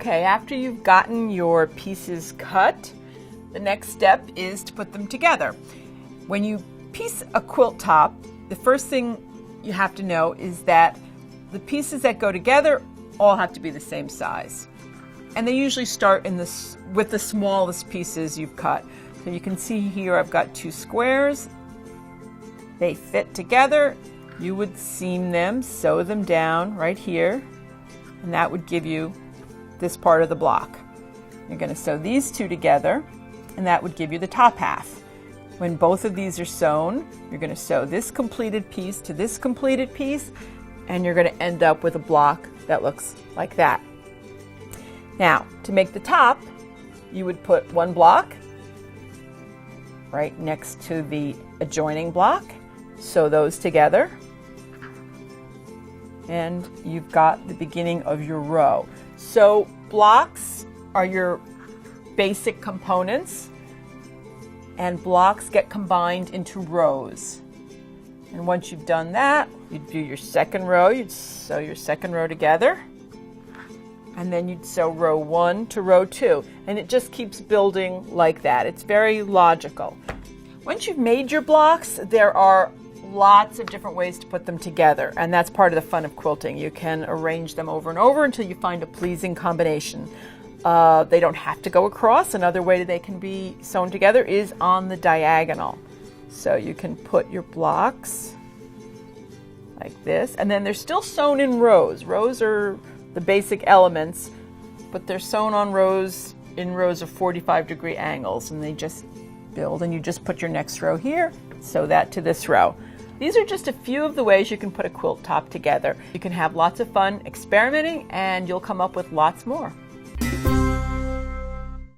Okay, after you've gotten your pieces cut, the next step is to put them together. When you piece a quilt top, the first thing you have to know is that the pieces that go together all have to be the same size. And they usually start with the smallest pieces you've cut. So you can see here I've got 2 squares. They fit together. You would seam them, sew them down right here, and that would give you this part of the block. You're going to sew these 2 together, and that would give you the top half. When both of these are sewn, you're going to sew this completed piece to this completed piece, and you're going to end up with a block that looks like that. Now, to make the top, you would put 1 block right next to the adjoining block, sew those together, and you've got the beginning of your row. So blocks are your basic components, and blocks get combined into rows. And once you've done that, you'd do your second row, you'd sew your second row together, and then you'd sew row 1 to row 2, and it just keeps building like that. It's very logical. Once you've made your blocks, there are lots of different ways to put them together, and that's part of the fun of quilting. You can arrange them over and over until you find a pleasing combination. They don't have to go across. Another way they can be sewn together is on the diagonal. So you can put your blocks like this, and then they're still sewn in rows. Rows are the basic elements, but they're sewn on rows in rows of 45-degree angles, and they just build, and you just put your next row here, sew that to this row. These are just a few of the ways you can put a quilt top together. You can have lots of fun experimenting, and you'll come up with lots more.